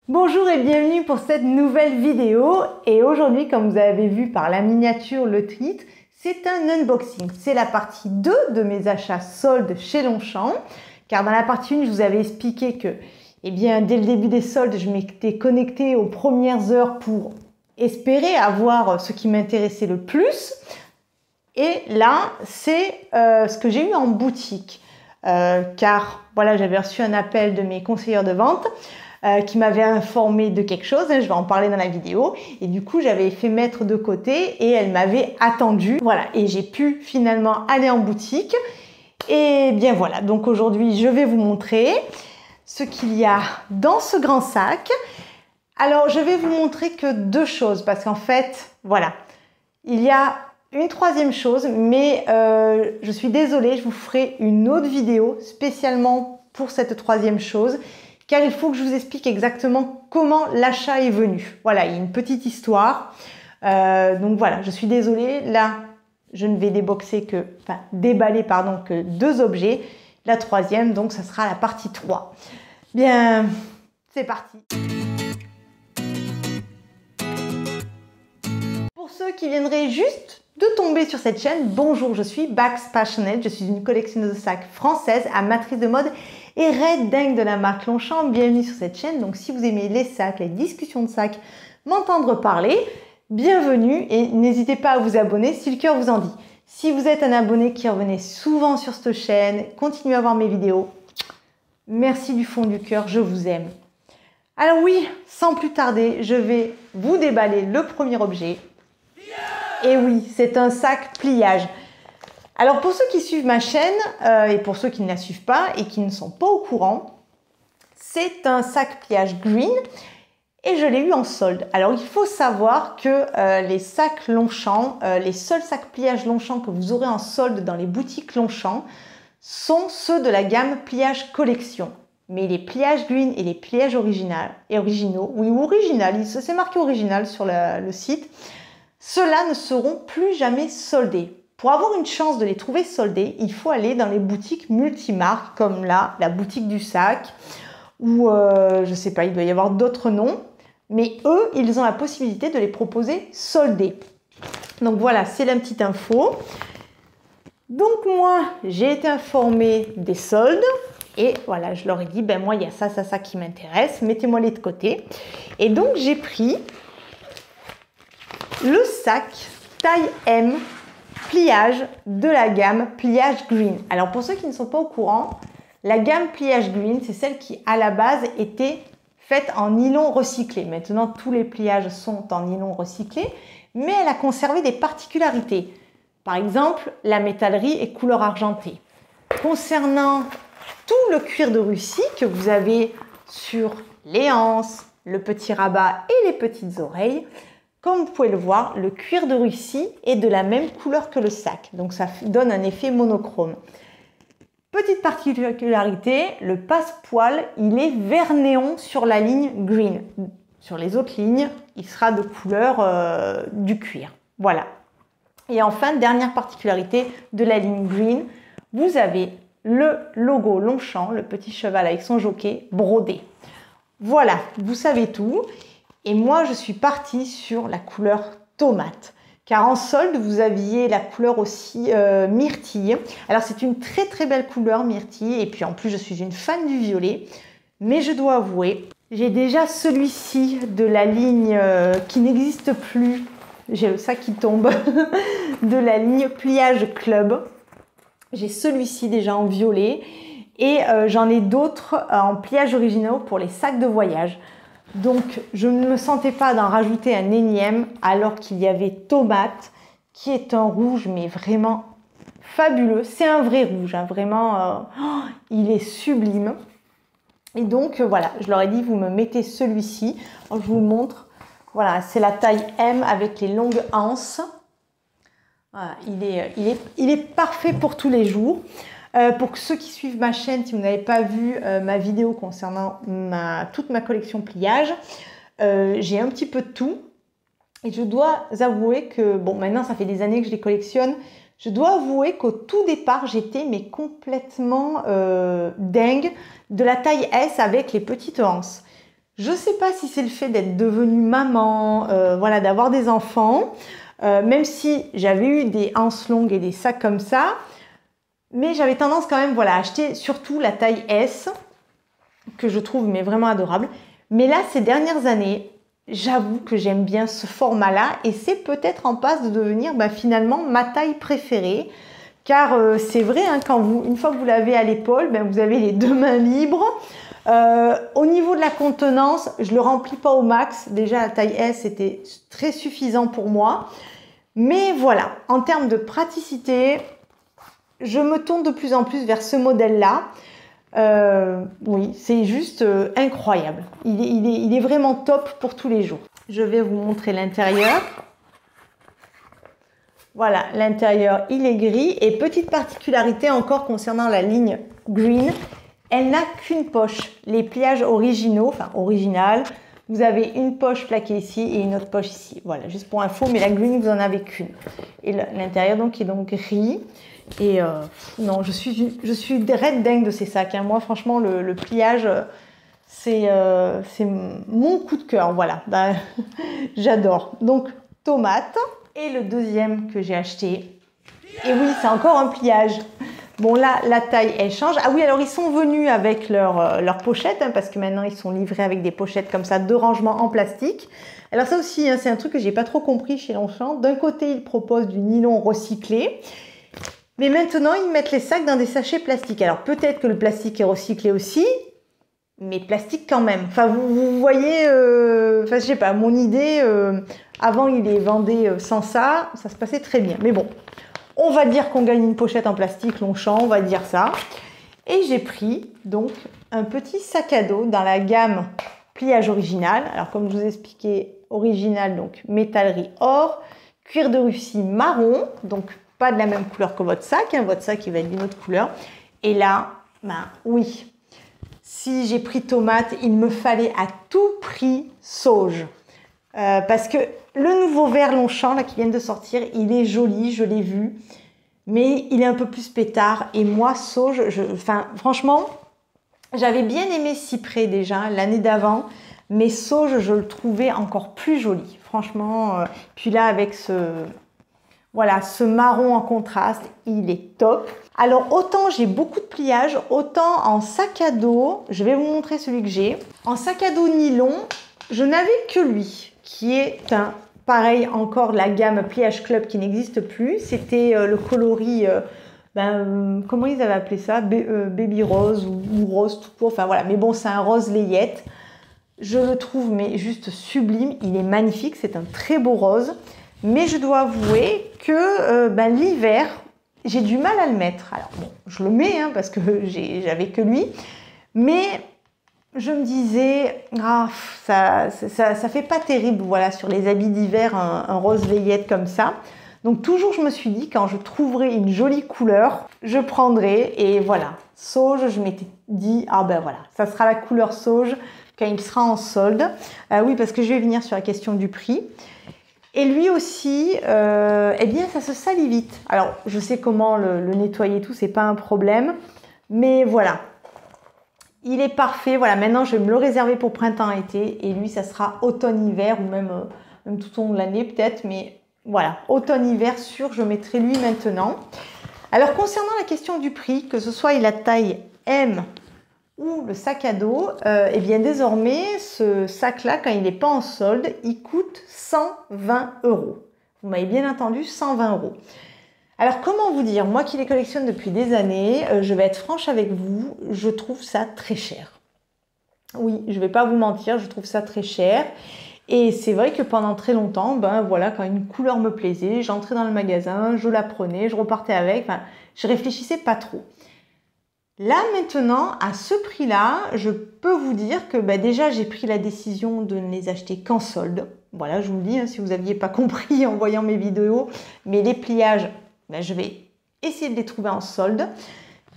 Bonjour et bienvenue pour cette nouvelle vidéo. Et aujourd'hui, comme vous avez vu par la miniature, le titre, c'est un unboxing. C'est la partie 2 de mes achats soldes chez Longchamp. Car dans la partie 1, je vous avais expliqué que, dès le début des soldes, je m'étais connectée aux premières heures pour espérer avoir ce qui m'intéressait le plus. Et là, c'est ce que j'ai eu en boutique. Car voilà, j'avais reçu un appel de mes conseillères de vente qui m'avait informé de quelque chose, je vais en parler dans la vidéo, et du coup j'avais fait mettre de côté et elle m'avait attendu, voilà, et j'ai pu finalement aller en boutique. Et bien voilà, donc aujourd'hui je vais vous montrer ce qu'il y a dans ce grand sac. Alors je vais vous montrer que deux choses, parce qu'en fait, voilà, il y a une troisième chose, mais je suis désolée, je vous ferai une autre vidéo spécialement pour cette troisième chose, car il faut que je vous explique exactement comment l'achat est venu. Voilà, il y a une petite histoire. Donc voilà, je suis désolée. Là, je ne vais déballer que deux objets. La troisième, donc, ça sera la partie 3. Bien, c'est parti. Pour ceux qui viendraient juste de tomber sur cette chaîne, bonjour, je suis Bax Passionate, je suis une collectionneuse de sacs française, amatrice de mode et red dingue de la marque Longchamp. Bienvenue sur cette chaîne. Donc si vous aimez les sacs, les discussions de sacs, m'entendre parler, bienvenue et n'hésitez pas à vous abonner si le cœur vous en dit. Si vous êtes un abonné qui revenait souvent sur cette chaîne, continuez à voir mes vidéos. Merci du fond du cœur, je vous aime. Alors oui, sans plus tarder, je vais vous déballer le premier objet. Et oui, c'est un sac pliage. Alors pour ceux qui suivent ma chaîne et pour ceux qui ne la suivent pas et qui ne sont pas au courant, c'est un sac pliage green et je l'ai eu en solde. Alors il faut savoir que les sacs Longchamp, les seuls sacs pliage Longchamp que vous aurez en solde dans les boutiques Longchamp sont ceux de la gamme pliage collection. Mais les pliages green et les pliages originaux, oui, original, c'est marqué original sur le site, ceux-là ne seront plus jamais soldés. Pour avoir une chance de les trouver soldés, il faut aller dans les boutiques multimarques, comme là, la boutique du sac, ou je sais pas, il doit y avoir d'autres noms, mais eux, ils ont la possibilité de les proposer soldés. Donc voilà, c'est la petite info. Donc moi, j'ai été informée des soldes, et voilà, je leur ai dit, ben moi, il y a ça qui m'intéresse, mettez-moi les de côté. Et donc, j'ai pris le sac taille M pliage de la gamme pliage green. Alors pour ceux qui ne sont pas au courant, la gamme pliage green, c'est celle qui à la base était faite en nylon recyclé. Maintenant tous les pliages sont en nylon recyclé, mais elle a conservé des particularités. Par exemple, la métallerie est couleur argentée. Concernant tout le cuir de Russie que vous avez sur les anses, le petit rabat et les petites oreilles, comme vous pouvez le voir, le cuir de Russie est de la même couleur que le sac. Donc ça donne un effet monochrome. Petite particularité, le passe-poil, il est vert néon sur la ligne green. Sur les autres lignes, il sera de couleur du cuir. Voilà. Et enfin, dernière particularité de la ligne green, vous avez le logo Longchamp, le petit cheval avec son jockey brodé. Voilà, vous savez tout. Et moi, je suis partie sur la couleur tomate. Car en solde, vous aviez la couleur aussi myrtille. Alors, c'est une très très belle couleur myrtille. Et puis en plus, je suis une fan du violet. Mais je dois avouer, j'ai déjà celui-ci de la ligne qui n'existe plus. J'ai le sac qui tombe. De la ligne Pliage Club. J'ai celui-ci déjà en violet. Et j'en ai d'autres en pliage originaux pour les sacs de voyage. Donc, je ne me sentais pas d'en rajouter un énième alors qu'il y avait tomate qui est un rouge mais vraiment fabuleux. C'est un vrai rouge, hein, vraiment, il est sublime. Et donc, voilà, je leur ai dit, vous me mettez celui-ci. Je vous le montre. Voilà, c'est la taille M avec les longues anses. Voilà, il est parfait pour tous les jours. Pour ceux qui suivent ma chaîne, si vous n'avez pas vu ma vidéo concernant toute ma collection pliage, j'ai un petit peu de tout. Et je dois avouer que, bon, maintenant ça fait des années que je les collectionne, je dois avouer qu'au tout départ, j'étais complètement dingue de la taille S avec les petites anses. Je sais pas si c'est le fait d'être devenue maman, voilà, d'avoir des enfants, même si j'avais eu des hanches longues et des sacs comme ça, mais j'avais tendance quand même, voilà, à acheter surtout la taille S, que je trouve mais vraiment adorable. Mais là, ces dernières années, j'avoue que j'aime bien ce format-là et c'est peut-être en passe de devenir finalement ma taille préférée. Car c'est vrai, hein, une fois que vous l'avez à l'épaule, vous avez les deux mains libres. Au niveau de la contenance, je ne le remplis pas au max. Déjà, la taille S était très suffisant pour moi. Mais voilà, en termes de praticité, je me tourne de plus en plus vers ce modèle-là. Oui, c'est juste incroyable. Il est vraiment top pour tous les jours. Je vais vous montrer l'intérieur. Voilà, l'intérieur, il est gris. Et petite particularité encore concernant la ligne Green, elle n'a qu'une poche. Les pliages originaux, enfin original, vous avez une poche plaquée ici et une autre poche ici. Voilà, juste pour info, mais la Green, vous en avez qu'une. Et l'intérieur donc est donc gris. Et non, je suis red dingue de ces sacs. Hein. Moi, franchement, le pliage, c'est mon coup de cœur. Voilà, j'adore. Donc, tomate. Et le deuxième que j'ai acheté. Et oui, c'est encore un pliage. Bon, là, la taille, elle change. Ah oui, alors ils sont venus avec leur pochette, hein, parce que maintenant, ils sont livrés avec des pochettes comme ça, de rangement en plastique. Alors ça aussi, hein, c'est un truc que j'ai pas trop compris chez Longchamp. D'un côté, ils proposent du nylon recyclé. Mais maintenant, ils mettent les sacs dans des sachets plastiques. Alors peut-être que le plastique est recyclé aussi, mais plastique quand même. Enfin, vous voyez, enfin, je sais pas, mon idée, avant, il les vendait sans ça, ça se passait très bien. Mais bon, on va dire qu'on gagne une pochette en plastique Longchamp, on va dire ça. Et j'ai pris donc un petit sac à dos dans la gamme pliage original. Alors comme je vous ai expliqué, original, donc métallerie or, cuir de Russie marron, donc pas de la même couleur que votre sac, hein, votre sac il va être d'une autre couleur. Et là, oui, si j'ai pris tomate, il me fallait à tout prix sauge. Parce que le nouveau verre Longchamp là, qui vient de sortir, il est joli, je l'ai vu, mais il est un peu plus pétard. Et moi, sauge, franchement, j'avais bien aimé cyprès déjà l'année d'avant, mais sauge, je le trouvais encore plus joli. Franchement, puis là, avec voilà, ce marron en contraste, il est top. Alors, autant j'ai beaucoup de pliage, autant en sac à dos, je vais vous montrer celui que j'ai. En sac à dos nylon, je n'avais que lui, qui est pareil, encore la gamme Pliage Club qui n'existe plus. C'était le coloris, comment ils avaient appelé ça, baby rose ou rose tout court, enfin voilà. Mais bon, c'est un rose layette. Je le trouve mais juste sublime, il est magnifique, c'est un très beau rose. Mais je dois avouer que l'hiver, j'ai du mal à le mettre. Alors bon, je le mets hein, parce que j'avais que lui. Mais je me disais, ça fait pas terrible voilà, sur les habits d'hiver, un rose layette comme ça. Donc toujours je me suis dit, quand je trouverai une jolie couleur, je prendrai. Et voilà, sauge, je m'étais dit, voilà, ça sera la couleur sauge quand il sera en solde. Oui, parce que je vais venir sur la question du prix. Et lui aussi, eh bien, ça se salit vite. Alors, je sais comment le nettoyer, tout, c'est pas un problème. Mais voilà, il est parfait. Voilà, maintenant, je vais me le réserver pour printemps-été. Et lui, ça sera automne-hiver ou même tout au long de l'année peut-être. Mais voilà, automne-hiver sûr, je mettrai lui maintenant. Alors, concernant la question du prix, que ce soit la taille M ou le sac à dos, eh bien désormais, ce sac-là, quand il n'est pas en solde, il coûte 120 €. Vous m'avez bien entendu, 120 €. Alors, comment vous dire, moi qui les collectionne depuis des années, je vais être franche avec vous, je trouve ça très cher. Oui, je ne vais pas vous mentir, je trouve ça très cher. Et c'est vrai que pendant très longtemps, voilà, quand une couleur me plaisait, j'entrais dans le magasin, je la prenais, je repartais avec, je réfléchissais pas trop. Là maintenant, à ce prix-là, je peux vous dire que déjà j'ai pris la décision de ne les acheter qu'en solde. Voilà, je vous le dis, hein, si vous n'aviez pas compris en voyant mes vidéos, mais les pliages, je vais essayer de les trouver en solde.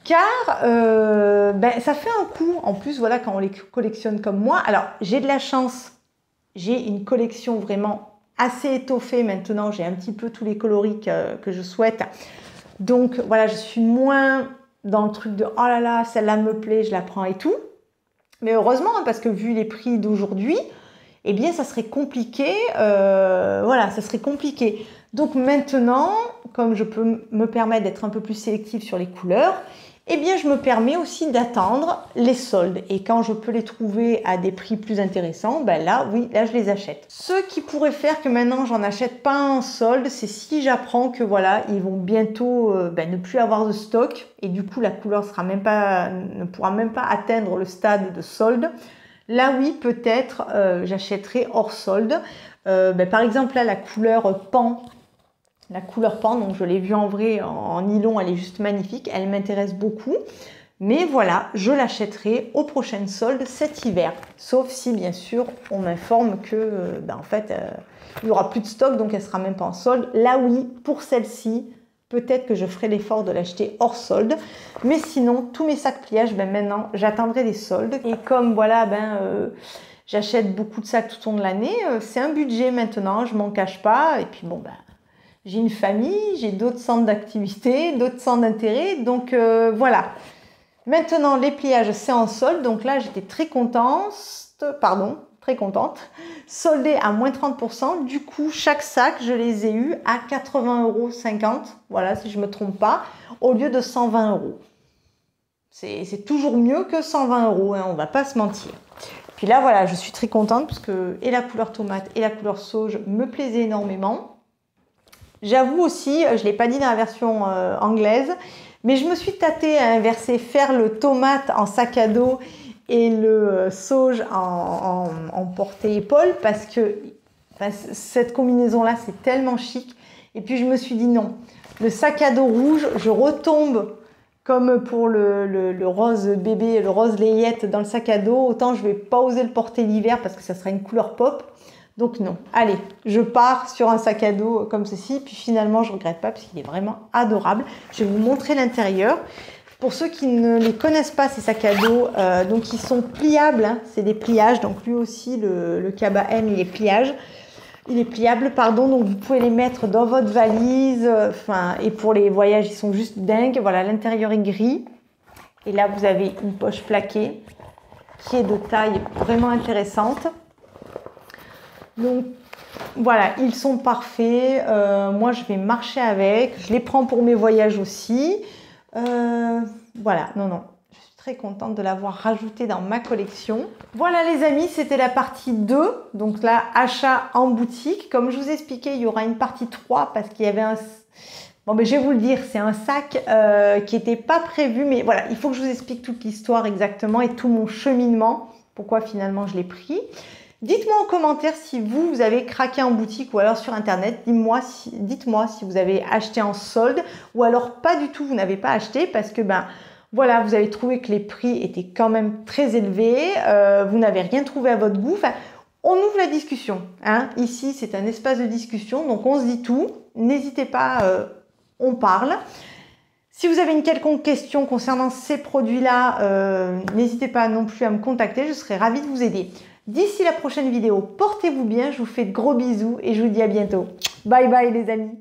Car ça fait un coup, en plus, voilà, quand on les collectionne comme moi. Alors, j'ai de la chance, j'ai une collection vraiment assez étoffée maintenant. J'ai un petit peu tous les coloris que je souhaite. Donc, voilà, je suis moins dans le truc de « oh là là, celle-là me plaît, je la prends et tout ». Mais heureusement, hein, parce que vu les prix d'aujourd'hui, eh bien, ça serait compliqué. Voilà, ça serait compliqué. Donc maintenant, comme je peux me permettre d'être un peu plus sélective sur les couleurs, eh bien, je me permets aussi d'attendre les soldes. Et quand je peux les trouver à des prix plus intéressants, ben là, oui, là, je les achète. Ce qui pourrait faire que maintenant, j'en achète pas en solde, c'est si j'apprends que voilà, ils vont bientôt ne plus avoir de stock. Et du coup, la couleur ne pourra même pas atteindre le stade de solde. Là, oui, peut-être, j'achèterai hors solde. Par exemple, là, la couleur pan. La couleur pan, donc je l'ai vue en vrai en nylon, elle est juste magnifique, elle m'intéresse beaucoup. Mais voilà, je l'achèterai aux prochaines soldes cet hiver. Sauf si, bien sûr, on m'informe que, en fait, il n'y aura plus de stock, donc elle ne sera même pas en solde. Là, oui, pour celle-ci, peut-être que je ferai l'effort de l'acheter hors solde. Mais sinon, tous mes sacs pliages, maintenant, j'attendrai les soldes. Et comme, voilà, j'achète beaucoup de sacs tout au long de l'année, c'est un budget maintenant, je m'en cache pas. Et puis, j'ai une famille, j'ai d'autres centres d'activité, d'autres centres d'intérêt. Donc, voilà. Maintenant, les pliages, c'est en solde. Donc là, j'étais très contente. Soldé à moins 30%. Du coup, chaque sac, je les ai eus à 80,50 €. Voilà, si je ne me trompe pas, au lieu de 120 €. C'est toujours mieux que 120 €, hein, on ne va pas se mentir. Puis là, voilà, je suis très contente parce que et la couleur tomate et la couleur sauge me plaisaient énormément. J'avoue aussi, je ne l'ai pas dit dans la version anglaise, mais je me suis tâtée à inverser, faire le tomate en sac à dos et le sauge en porte-épaule parce que cette combinaison-là, c'est tellement chic. Et puis je me suis dit non, le sac à dos rouge, je retombe comme pour le rose bébé, le rose layette dans le sac à dos. Autant je ne vais pas oser le porter l'hiver parce que ça sera une couleur pop. Donc non, allez, je pars sur un sac à dos comme ceci, puis finalement je ne regrette pas parce qu'il est vraiment adorable. Je vais vous montrer l'intérieur. Pour ceux qui ne les connaissent pas, ces sacs à dos, donc ils sont pliables, hein, c'est des pliages, donc lui aussi le Kaba M il est pliable, pardon, donc vous pouvez les mettre dans votre valise, et pour les voyages ils sont juste dingues. Voilà, l'intérieur est gris, et là vous avez une poche plaquée qui est de taille vraiment intéressante. Donc voilà, ils sont parfaits. Moi, je vais marcher avec. Je les prends pour mes voyages aussi. Voilà, non. Je suis très contente de l'avoir rajouté dans ma collection. Voilà les amis, c'était la partie 2. Donc là, achat en boutique. Comme je vous ai expliqué, il y aura une partie 3 parce qu'il y avait un... Bon, mais je vais vous le dire, c'est un sac qui n'était pas prévu. Mais voilà, il faut que je vous explique toute l'histoire exactement et tout mon cheminement. Pourquoi finalement je l'ai pris. Dites-moi en commentaire si vous avez craqué en boutique ou alors sur internet. Dites-moi si vous avez acheté en solde ou alors pas du tout, vous n'avez pas acheté parce que voilà, vous avez trouvé que les prix étaient quand même très élevés, vous n'avez rien trouvé à votre goût. Enfin, on ouvre la discussion. Hein. Ici, c'est un espace de discussion, donc on se dit tout. N'hésitez pas, on parle. Si vous avez une quelconque question concernant ces produits-là, n'hésitez pas non plus à me contacter, je serai ravie de vous aider. D'ici la prochaine vidéo, portez-vous bien, je vous fais de gros bisous et je vous dis à bientôt. Bye bye les amis.